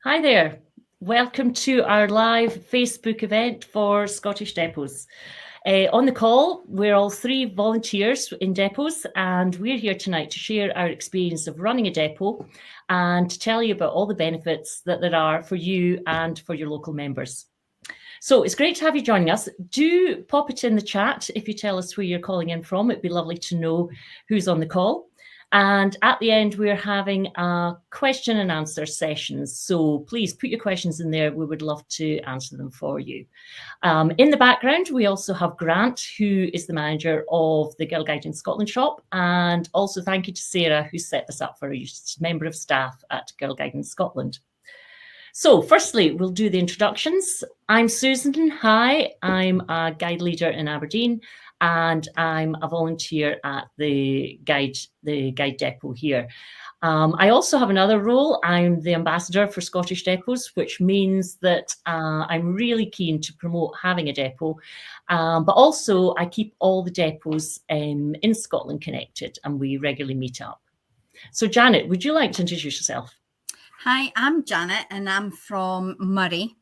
Hi there. Welcome to our live Facebook event for Scottish Depots. On the call, we're all three volunteers in depots, and we're here tonight to share our experience of running a depot and to tell you about all the benefits that there are for you and for your local members. So it's great to have you joining us. Do pop it in the chat if you tell us where you're calling in from. It'd be lovely to know who's on the call. And at the end, we're having a question and answer session. So please put your questions in there. We would love to answer them for you. In the background, we also have Grant, who is the manager of the Girl Guiding Scotland shop. And also thank you to Sarah, who set this up for a member of staff at Girl Guiding Scotland. So firstly, we'll do the introductions. I'm Susan. Hi, I'm a guide leader in Aberdeen, and I'm a volunteer at the guide depot here. I also have another role. I'm the ambassador for Scottish Depots, which means that I'm really keen to promote having a depot, but also I keep all the depots in Scotland connected, and we regularly meet up. So Janet, would you like to introduce yourself? Hi, I'm Janet and I'm from Murray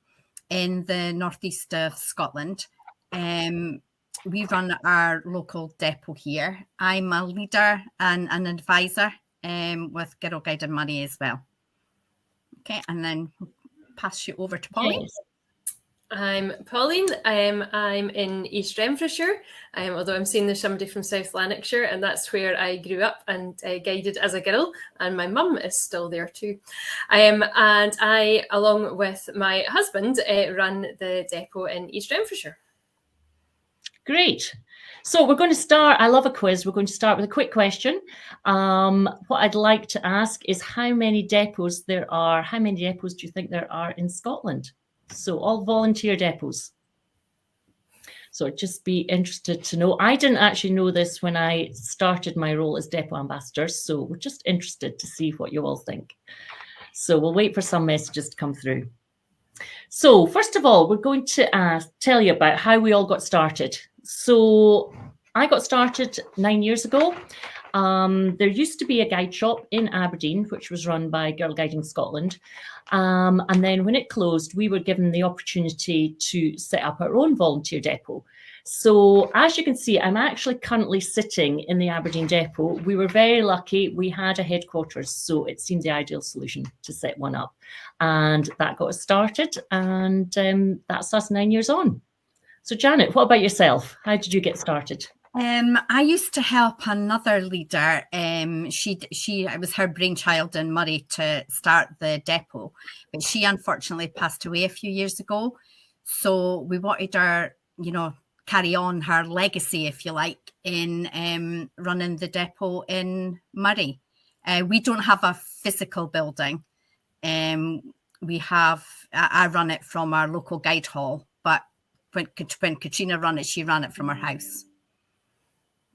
in the northeast of Scotland. We run our local depot here. I'm a leader and an advisor with Girl Guiding Murray as well. Okay, and then pass you over to Pauline. Yes. I'm Pauline. I'm in East Renfrewshire, although I'm seeing there's somebody from South Lanarkshire, and that's where I grew up and guided as a girl, and my mum is still there too. And I, along with my husband, run the depot in East Renfrewshire. Great. So we're going to start, I love a quiz. We're going to start with a quick question. What I'd like to ask is how many depots there are. How many depots do you think there are in Scotland? So all volunteer depots. So I'd just be interested to know. I didn't actually know this when I started my role as depot ambassador. So we're just interested to see what you all think. So we'll wait for some messages to come through. So first of all, we're going to tell you about how we all got started. So I got started 9 years ago. There used to be a guide shop in Aberdeen, which was run by Girl Guiding Scotland. And then when it closed, we were given the opportunity to set up our own volunteer depot. So as you can see, I'm actually currently sitting in the Aberdeen depot. We were very lucky. We had a headquarters, so it seemed the ideal solution to set one up. And that got us started, and that's us 9 years on. So Janet, what about yourself? How did you get started? I used to help another leader. It was her brainchild in Murray to start the depot, but she unfortunately passed away a few years ago. So we wanted her, carry on her legacy, if you like, in running the depot in Murray. We don't have a physical building. I run it from our local guide hall, but when Katrina ran it, she ran it from her house.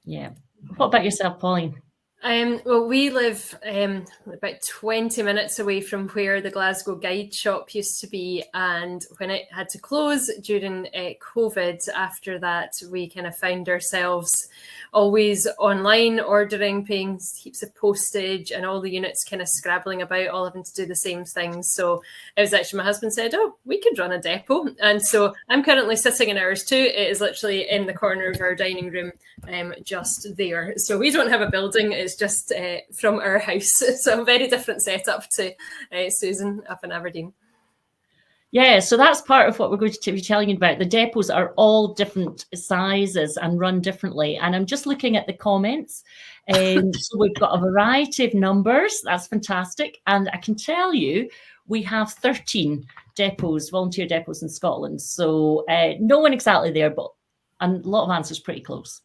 Yeah. What about yourself, Pauline? Well, we live about 20 minutes away from where the Glasgow Guide shop used to be. And when it had to close during COVID, after that, we kind of found ourselves always online ordering, paying heaps of postage, and all the units kind of scrabbling about, all having to do the same thing. So it was actually my husband said, oh, we could run a depot. And so I'm currently sitting in ours too. It is literally in the corner of our dining room, just there. So we don't have a building. It's just from our house. So a very different setup to Susan up in Aberdeen. Yeah, so that's part of what we're going to be telling you about. The depots are all different sizes and run differently. And I'm just looking at the comments. So we've got a variety of numbers. That's fantastic. And I can tell you, we have 13 depots, volunteer depots in Scotland. So no one exactly there, but a lot of answers pretty close.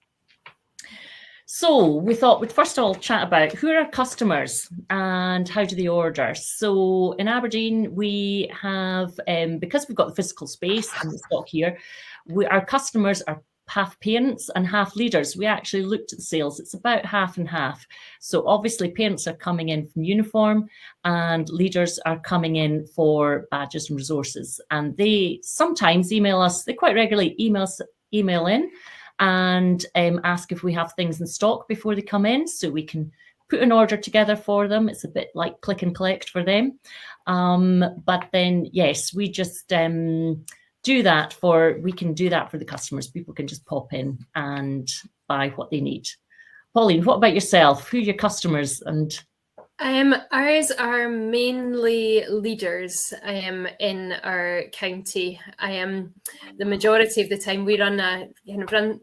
So we thought we'd first of all chat about who are our customers and how do they order. So in Aberdeen, we have, because we've got the physical space and the stock here, our customers are half parents and half leaders. We actually looked at the sales. It's about half and half. So obviously parents are coming in from uniform and leaders are coming in for badges and resources. And they sometimes email us, they quite regularly email in and ask if we have things in stock before they come in, so we can put an order together for them. It's a bit like click and collect for them. But then, yes, we just we can do that for the customers. People can just pop in and buy what they need. Pauline, what about yourself? Who are your customers? And ours are mainly leaders in our county. The majority of the time we run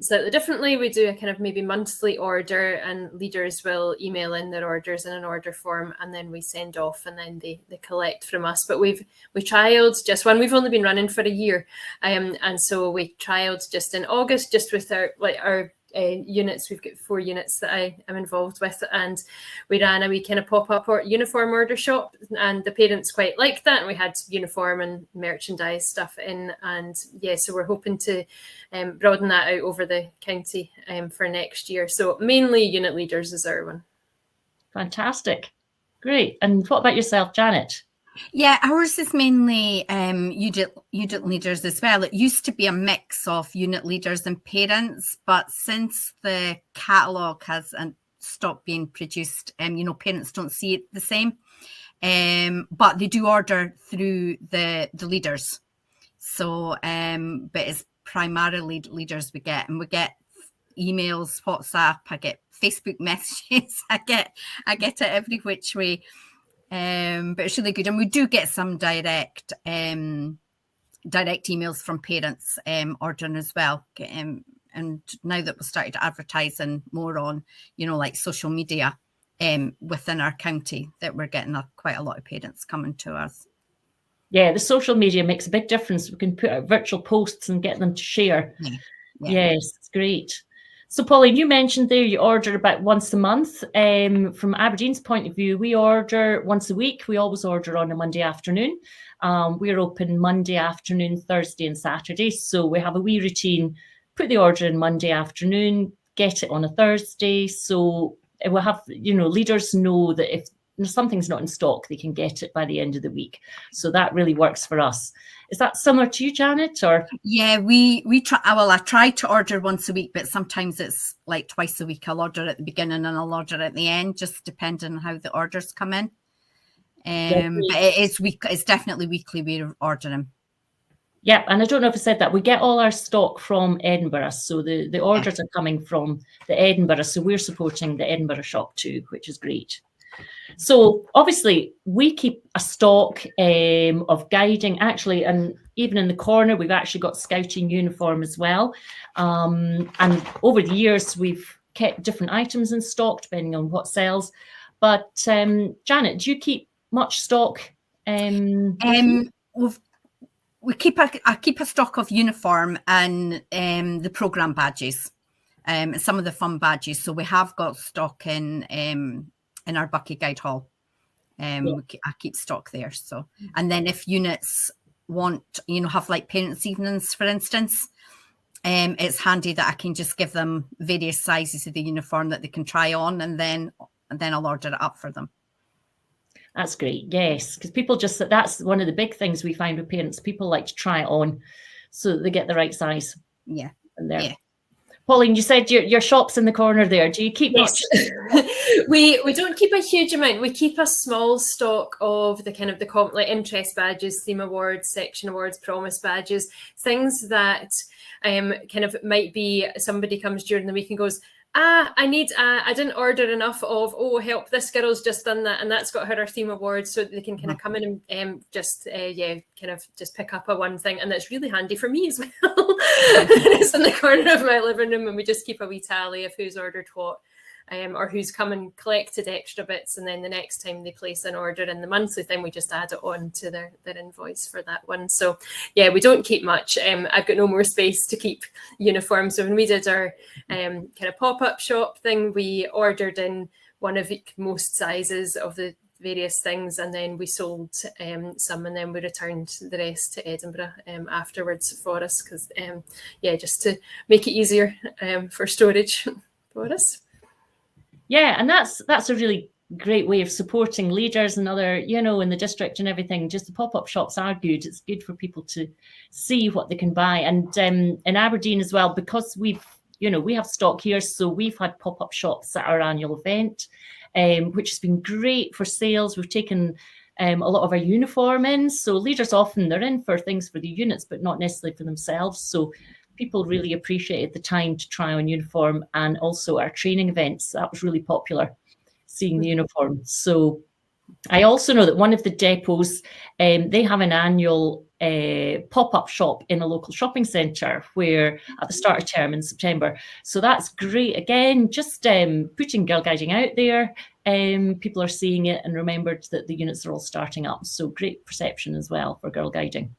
slightly differently. We do a kind of maybe monthly order, and leaders will email in their orders in an order form, and then we send off, and then they collect from us. But we trialed just one. We've only been running for a year, and so we trialed just in August, just with our units. We've got 4 units that I am involved with, and we ran a wee kind of pop-up uniform order shop, and the parents quite liked that, and we had uniform and merchandise stuff in, and so we're hoping to broaden that out over the county for next year. So mainly unit leaders is our one. Fantastic, great. And what about yourself, Janet? Yeah, ours is mainly unit leaders as well. It used to be a mix of unit leaders and parents, but since the catalogue has stopped being produced, parents don't see it the same. But they do order through the leaders. So, but it's primarily leaders we get, and we get emails, WhatsApp, I get Facebook messages, I get it every which way. But it's really good, and we do get some direct emails from parents ordering as well. And now that we've started advertising more on, like social media within our county, that we're getting quite a lot of parents coming to us. Yeah, the social media makes a big difference. We can put out virtual posts and get them to share. Yeah. Yes, it's great. So, Pauline, you mentioned there you order about once a month. From Aberdeen's point of view, we order once a week. We always order on a Monday afternoon. We're open Monday afternoon, Thursday and Saturday. So we have a wee routine, put the order in Monday afternoon, get it on a Thursday. So we'll have, leaders know that if something's not in stock, they can get it by the end of the week. So that really works for us. Is that similar to you, Janet? Or yeah, we try. Well, I try to order once a week, but sometimes it's like twice a week. I'll order at the beginning and I'll order at the end, just depending on how the orders come in. But it's definitely weekly we're ordering. Yeah, and I don't know if I said that. We get all our stock from Edinburgh. So the orders are coming from the Edinburgh. So we're supporting the Edinburgh shop too, which is great. So obviously we keep a stock of guiding, actually, and even in the corner, we've actually got scouting uniform as well. And over the years, we've kept different items in stock depending on what sells. But Janet, do you keep much stock? I keep a stock of uniform and the programme badges, some of the fun badges. So we have got stock in our Bucky Guide Hall. I keep stock there. So, and then if units want, have like parents' evenings, for instance, it's handy that I can just give them various sizes of the uniform that they can try on, and then I'll order it up for them. That's great. Yes, because people that's one of the big things we find with parents. People like to try it on so that they get the right size. Yeah. And there. Pauline, you said your shop's in the corner there. Do you keep much? We don't keep a huge amount. We keep a small stock of the kind of like interest badges, theme awards, section awards, promise badges, things that kind of might be somebody comes during the week and goes, I didn't order enough of, help, this girl's just done that and that's got her theme award, so they can kind of come in and just pick up a one thing, and that's really handy for me as well. It's in the corner of my living room, and we just keep a wee tally of who's ordered what, or who's come and collected extra bits, and then the next time they place an order in the monthly thing, we just add it on to their invoice for that one. So yeah, we don't keep much. I've got no more space to keep uniforms. So when we did our kind of pop-up shop thing, we ordered in one of most sizes of the various things, and then we sold some, and then we returned the rest to Edinburgh afterwards for us, because just to make it easier for storage for us. Yeah, and that's a really great way of supporting leaders and other, in the district and everything. Just the pop-up shops are good. It's good for people to see what they can buy. And in Aberdeen as well, because we have stock here, so we've had pop-up shops at our annual event. which has been great for sales. We've taken a lot of our uniform in. So leaders often, they're in for things for the units, but not necessarily for themselves. So people really appreciated the time to try on uniform, and also our training events. That was really popular, seeing the uniform. So I also know that one of the depots, they have an annual pop-up shop in a local shopping centre where at the start of term in September. So that's great. Again, just putting Girl Guiding out there. People are seeing it and remembered that the units are all starting up. So great perception as well for Girl Guiding.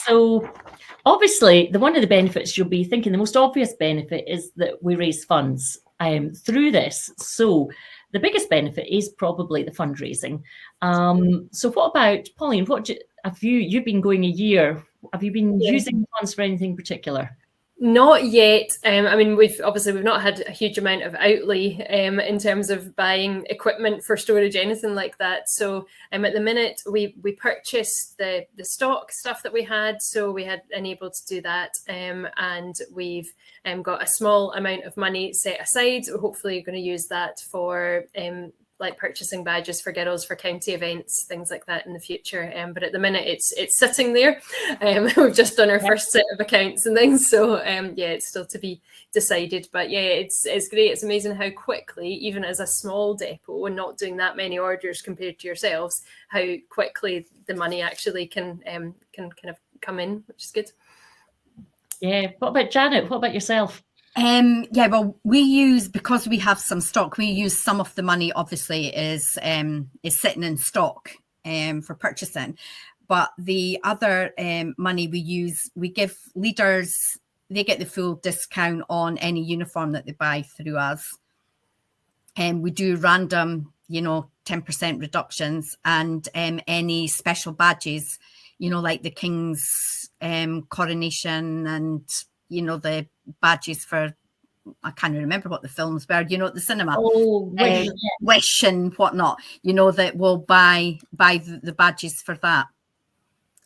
So obviously, one of the benefits you'll be thinking, the most obvious benefit is that we raise funds through this. So the biggest benefit is probably the fundraising. So what about, Pauline, you've been going a year, have you been using funds for anything particular? Not yet. I mean, we've not had a huge amount of outlay in terms of buying equipment for storage, anything like that. So at the minute, we purchased the stock stuff that we had, so we had enabled to do that, and we've got a small amount of money set aside. Hopefully, you're going to use that for like purchasing badges for girls for county events, things like that in the future. But at the minute, it's sitting there. We've just done our first set of accounts and things, so it's still to be decided. But yeah, it's great. It's amazing how quickly, even as a small depot and not doing that many orders compared to yourselves, how quickly the money actually can kind of come in, which is good. Yeah. What about Janet? What about yourself? Well, we use, because we have some stock, we use some of the money, obviously, is sitting in stock for purchasing. But the other money we give leaders, they get the full discount on any uniform that they buy through us. And we do random, 10% reductions, and any special badges, like the King's coronation, and, the badges for, I can't remember what the films were, at the cinema. Oh, Wish and whatnot, that will buy the badges for that.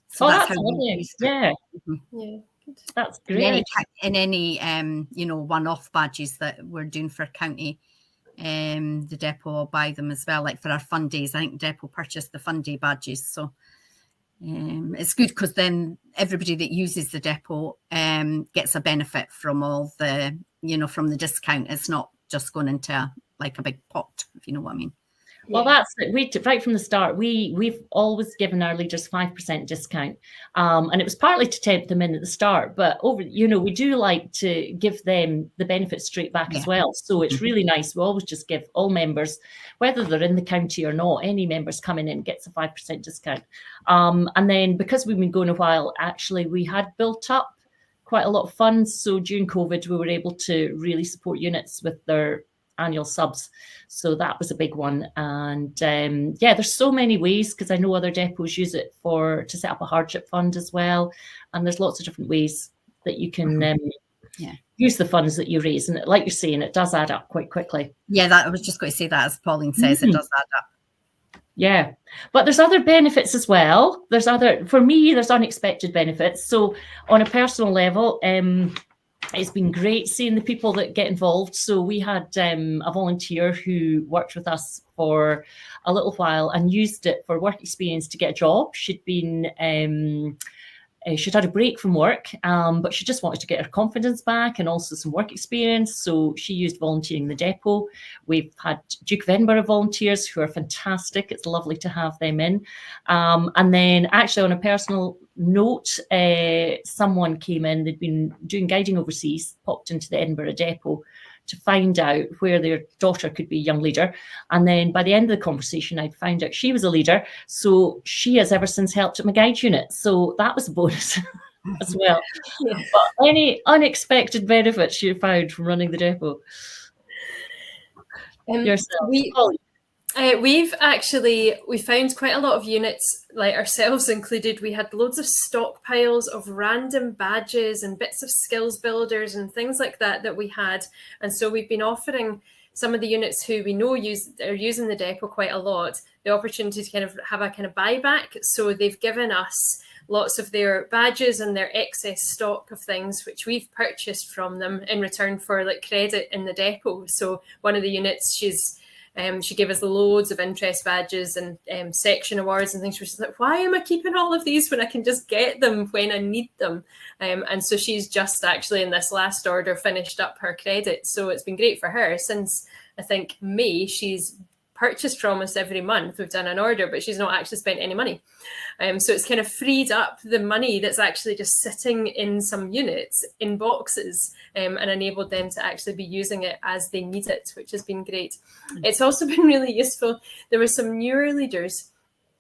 So that's how we use it. Yeah. Mm-hmm. Yeah. That's great. In any one-off badges that we're doing for county, the depot will buy them as well. Like for our fun days, I think the depot purchased the fun day badges. So it's good, because then everybody that uses the depot gets a benefit from all the, from the discount. It's not just going into a big pot, if you know what I mean. Well, that's it. Right from the start, we've always given our leaders 5% discount, and it was partly to tempt them in at the start. But we do like to give them the benefits straight back as well. So it's really nice. We always just give all members, whether they're in the county or not, any members coming in gets a 5% discount. And then because we've been going a while, actually, we had built up quite a lot of funds. So during COVID, we were able to really support units with their annual subs. So that was a big one. And there's so many ways, because I know other depots use it to set up a hardship fund as well. And there's lots of different ways that you can use the funds that you raise. And like you're saying, it does add up quite quickly. Yeah, I was just going to say that, as Pauline says, it does add up. Yeah, but there's other benefits as well. For me, there's unexpected benefits. So on a personal level, it's been great seeing the people that get involved. So we had a volunteer who worked with us for a little while and used it for work experience to get a job. She'd had a break from work, but she just wanted to get her confidence back and also some work experience. So she used volunteering in the depot. We've had Duke of Edinburgh volunteers who are fantastic. It's lovely to have them in. And then actually, on a personal note, someone came in, they'd been doing guiding overseas, popped into the Edinburgh depot to find out where their daughter could be a young leader. And then by the end of the conversation, I'd found out she was a leader. So she has ever since helped at my guide unit. So that was a bonus as well. Yeah. But any unexpected benefits you found from running the depot? Yourself? We found quite a lot of units, like ourselves included. We had loads of stockpiles of random badges and bits of skills builders and things like that we had. And so we've been offering some of the units who we know are using the depot quite a lot, the opportunity to kind of have a kind of buyback. So they've given us lots of their badges and their excess stock of things, which we've purchased from them in return for credit in the depot. So one of the units, she's She gave us loads of interest badges and section awards and things. She was like, why am I keeping all of these when I can just get them when I need them? And so she's just actually in this last order finished up her credit. So it's been great for her. Since I think May, she's purchased from us every month. We've done an order, but she's not actually spent any money. So it's kind of freed up the money that's actually just sitting in some units in boxes, and enabled them to actually be using it as they need it, which has been great. It's also been really useful. There were some newer leaders,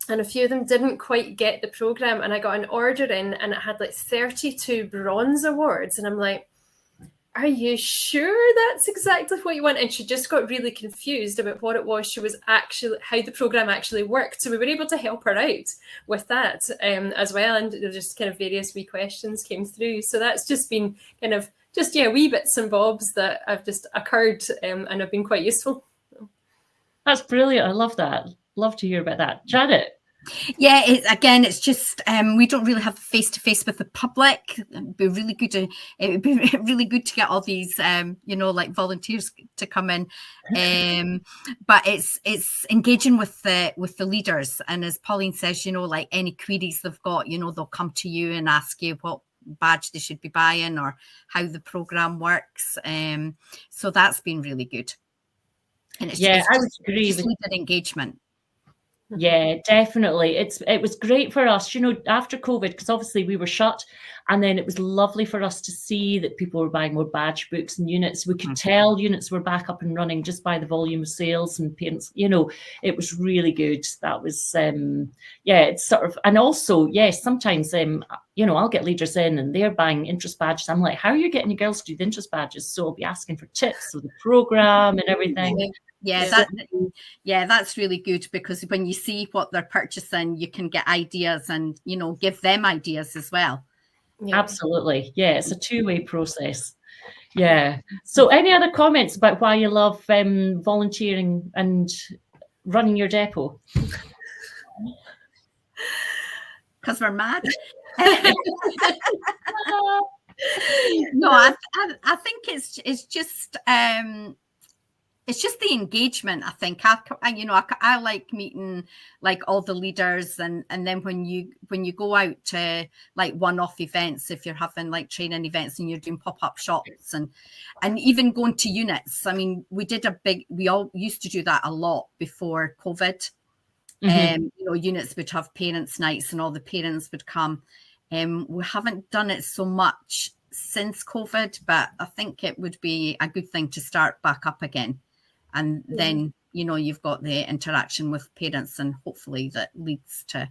and a few of them didn't quite get the program, and I got an order in and it had like 32 bronze awards, and I'm like, are you sure that's exactly what you want? And she just got really confused about what it was she was actually, how the program actually worked. So we were able to help her out with that as well. And there just kind of various wee questions came through. So that's just been kind of just, wee bits and bobs that have just occurred and have been quite useful. That's brilliant. I love that. Love to hear about that. Janet. Yeah, it's just we don't really have face-to-face with the public. It'd be really good to get all these like volunteers to come in, but it's engaging with the leaders. And as Pauline says, like any queries they've got, they'll come to you and ask you what badge they should be buying or how the program works. So that's been really good. And I would agree with leader engagement. Yeah, definitely. It was great for us, after COVID, because obviously we were shut, and then it was lovely for us to see that people were buying more badge books and units. We could tell units were back up and running just by the volume of sales, and parents, it was really good. That was, it's sort of, and also, sometimes, I'll get leaders in and they're buying interest badges. I'm like, how are you getting your girls to do the interest badges? So I'll be asking for tips of the program and everything. That's really good, because when you see what they're purchasing, you can get ideas and, give them ideas as well. Yeah. Absolutely. Yeah, it's a two-way process. Yeah. So any other comments about why you love volunteering and running your depot? Because we're mad. No, I think it's just the engagement. I think I like meeting like all the leaders, and then when you go out to like one-off events, if you're having like training events and you're doing pop-up shops and even going to units. I mean, we all used to do that a lot before COVID. Units would have parents' nights and all the parents would come. We haven't done it so much since COVID, but I think it would be a good thing to start back up again. And then, you've got the interaction with parents, and hopefully that leads to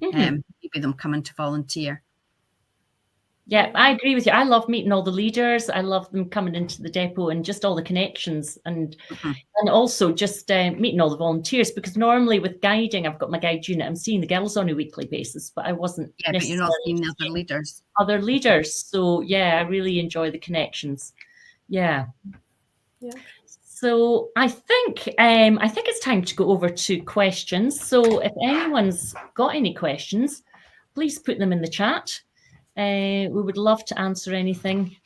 maybe them coming to volunteer. Yeah, I agree with you. I love meeting all the leaders. I love them coming into the depot and just all the connections, and also just meeting all the volunteers, because normally with guiding, I've got my guide unit. I'm seeing the girls on a weekly basis, but I wasn't. Yeah, but you're not seeing the other leaders. So I really enjoy the connections. Yeah. So I think it's time to go over to questions. So if anyone's got any questions, please put them in the chat. We would love to answer anything.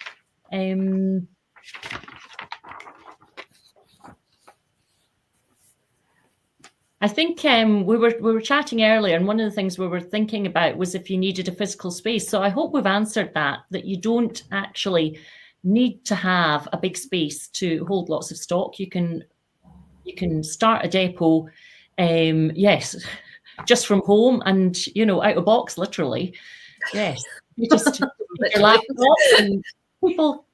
I think we were chatting earlier, and one of the things we were thinking about was if you needed a physical space. So I hope we've answered that you don't actually need to have a big space to hold lots of stock. You can start a depot, just from home and out of box, literally. Yes, you just your laptop and people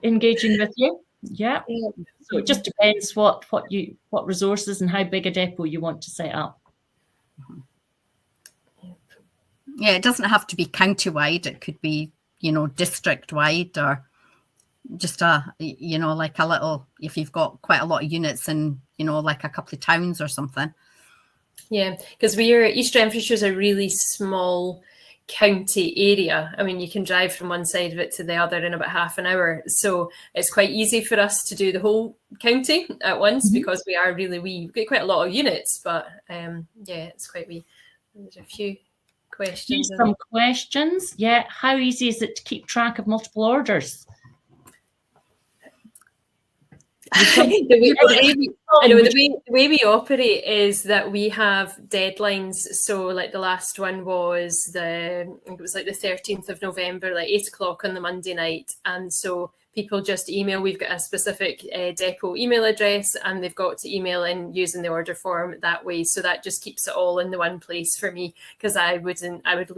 engaging with you. Yeah. So it just depends what resources and how big a depot you want to set up. Yeah, it doesn't have to be county-wide. It could be, district-wide, or just like a little, if you've got quite a lot of units in, like a couple of towns or something. Yeah, because East Renfrewshire is a really small county area. I mean, you can drive from one side of it to the other in about half an hour. So it's quite easy for us to do the whole county at once, because we are really wee. We've got quite a lot of units, but it's quite wee. There's a few questions. Some questions. Yeah. How easy is it to keep track of multiple orders? I know the way we operate is that we have deadlines. So like the last one was I think it was like the 13th of November, like 8 o'clock on the Monday night. And so people just email. We've got a specific depot email address, and they've got to email in using the order form that way. So that just keeps it all in the one place for me, because I would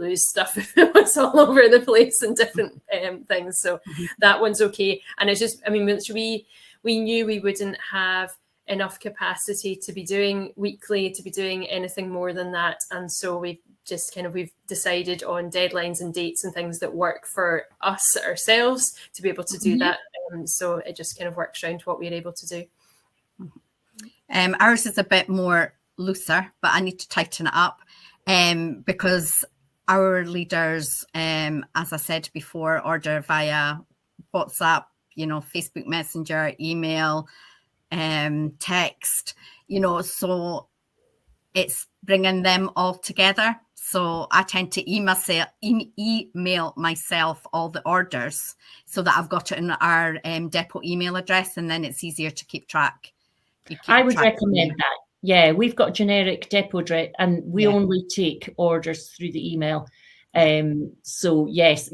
lose stuff if it was all over the place and different things. So that one's okay. And it's just, I mean, we knew we wouldn't have enough capacity to be doing weekly, to be doing anything more than that. And so we've decided on deadlines and dates and things that work for us ourselves to be able to do that. So it just kind of works around what we're able to do. Ours is a bit more looser, but I need to tighten it up because our leaders, as I said before, order via WhatsApp, Facebook Messenger, email, text, so it's bringing them all together. So I tend to email myself all the orders so that I've got it in our depot email address, and then it's easier to keep track. I would recommend that. Yeah, we've got generic depot address, and we only take orders through the email. So yes.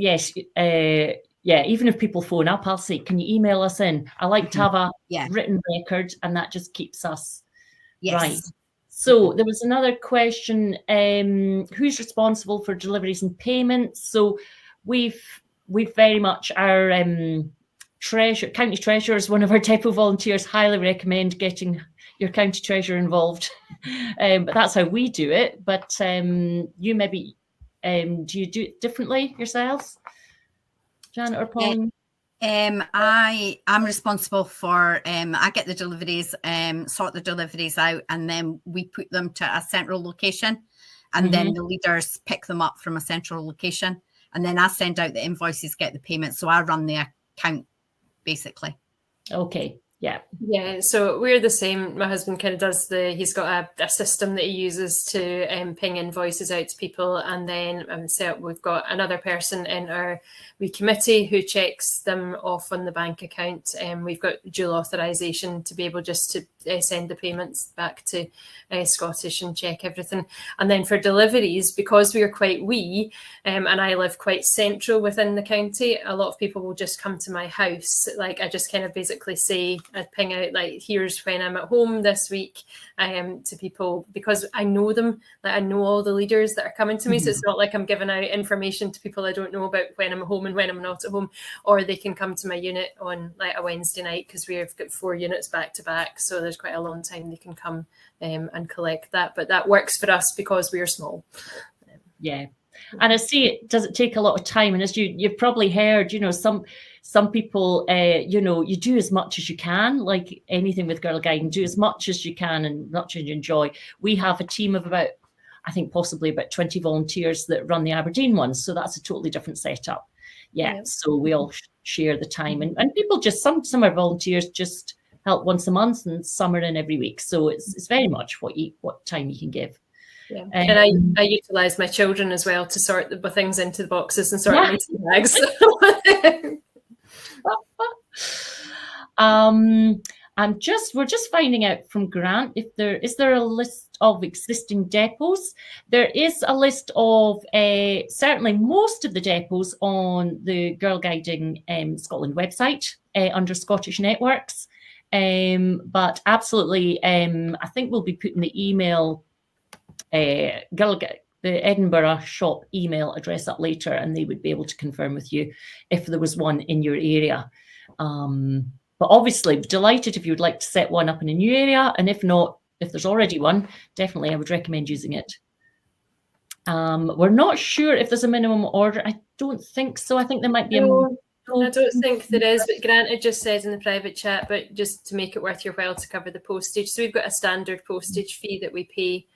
Yeah, even if people phone up, I'll say, can you email us in? I like to have a written record, and that just keeps us right. So there was another question, who's responsible for deliveries and payments? So we've very much, our county treasurer is one of our depot volunteers, highly recommend getting your county treasurer involved. But that's how we do it. But you maybe, do you do it differently yourselves? Janet or Pauline? I'm responsible for, I get the deliveries, sort the deliveries out, and then we put them to a central location, and then the leaders pick them up from a central location, and then I send out the invoices, get the payments. So I run the account basically. Okay. Yeah, so we're the same. My husband kind of does he's got a system that he uses to ping invoices out to people, and then we've got another person in our committee who checks them off on the bank account, and we've got dual authorization to be able just to send the payments back to Scottish and check everything. And then for deliveries, because we are quite wee, and I live quite central within the county, a lot of people will just come to my house. Like I just kind of basically say, I'd ping out like, here's when I'm at home this week, to people, because I know them, like I know all the leaders that are coming to me. So it's not like I'm giving out information to people I don't know about when I'm at home and when I'm not at home. Or they can come to my unit on like a Wednesday night, because we've got 4 units back to back, so there's quite a long time they can come and collect that. But that works for us because we're small. And I see it doesn't take a lot of time, and as you've probably heard, some people, you do as much as you can, like anything with Girl Guiding, do as much as you can and much as you enjoy. We have a team of about, I think possibly about 20 volunteers that run the Aberdeen ones, so that's a totally different setup. So we all share the time, and people just, some are volunteers just help once a month, and some are in every week, so it's very much what time you can give. And I utilize my children as well to sort the things into the boxes and sort them into the bags. We're just finding out from Grant if is there a list of existing depots. There is a list of certainly most of the depots on the Girl Guiding Scotland website under Scottish Networks, but absolutely, I think we'll be putting the email the Edinburgh shop email address up later, and they would be able to confirm with you if there was one in your area. But obviously, delighted if you would like to set one up in a new area, and if not, if there's already one, definitely I would recommend using it. We're not sure if there's a minimum order. I don't think so. I think there might be I don't think there is, but Grant had just said in the private chat, but just to make it worth your while to cover the postage. So we've got a standard postage fee that we pay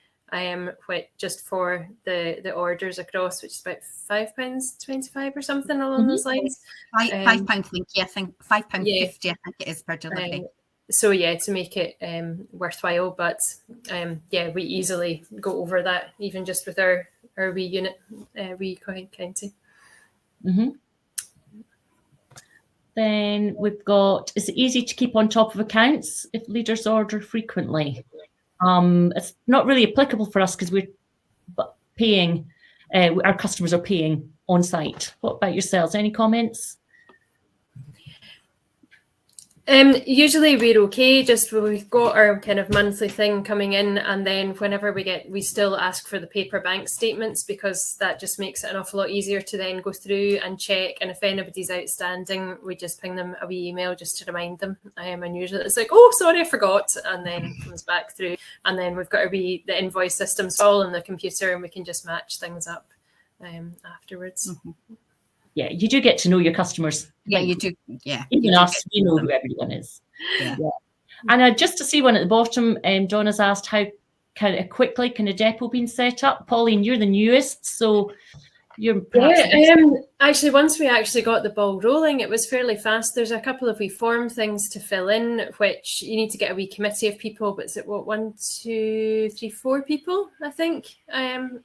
just for the orders across, which is about £5.25 or something along those lines. £5.50, I think £5.50, I think it is per delivery. So to make it worthwhile, but we easily go over that, even just with our wee unit, wee county. Then we've got, is it easy to keep on top of accounts if leaders order frequently? It's not really applicable for us because we're paying, our customers are paying on site. What about yourselves? Any comments? Usually we're okay, just we've got our kind of monthly thing coming in, and then whenever we still ask for the paper bank statements, because that just makes it an awful lot easier to then go through and check, and if anybody's outstanding, we just ping them a wee email just to remind them, and usually it's like, oh, sorry, I forgot, and then it comes back through, and then we've got the invoice systems all in the computer, and we can just match things up afterwards. Mm-hmm. Yeah, you do get to know your customers. Yeah, you do. Yeah, even us, we know who everyone is. Yeah. And just to see one at the bottom, Donna's asked how quickly can a depot be set up? Pauline, you're the newest, so you're perhaps actually, once we actually got the ball rolling, it was fairly fast. There's a couple of wee form things to fill in, which you need to get a wee committee of people. But is it 1, 2, 3, 4 people? I think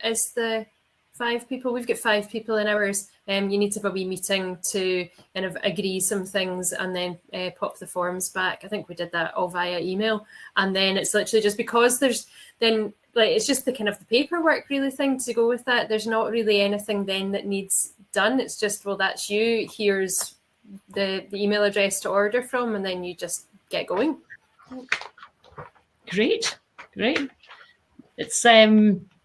is the 5 people. We've got 5 people in ours. You need to have a wee meeting to kind of agree some things and then pop the forms back. I think we did that all via email. And then it's literally just because there's then it's just the kind of the paperwork really thing to go with that. There's not really anything then that needs done. It's just, well, that's you. Here's the email address to order from, and then you just get going. Great.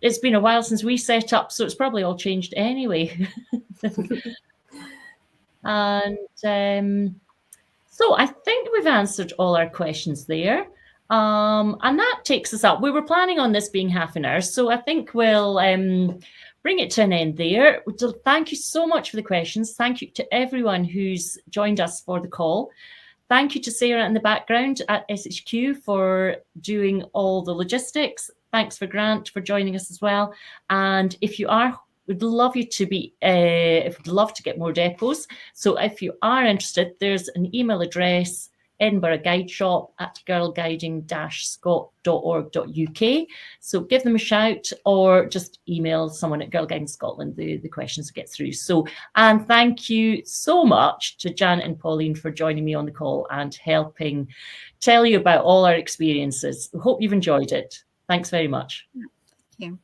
It's been a while since we set up, so it's probably all changed anyway. And so I think we've answered all our questions there. And that takes us up. We were planning on this being half an hour, so I think we'll bring it to an end there. So thank you so much for the questions. Thank you to everyone who's joined us for the call. Thank you to Sarah in the background at SHQ for doing all the logistics. Thanks for Grant for joining us as well. And if you are, we'd love you to be, we'd love to get more depots. So if you are interested, there's an email address, Edinburgh Guide Shop at girlguiding-scot.org.uk. So give them a shout or just email someone at Girl Guiding Scotland the questions to get through. So, and thank you so much to Janet and Pauline for joining me on the call and helping tell you about all our experiences. We hope you've enjoyed it. Thanks very much. Thank you.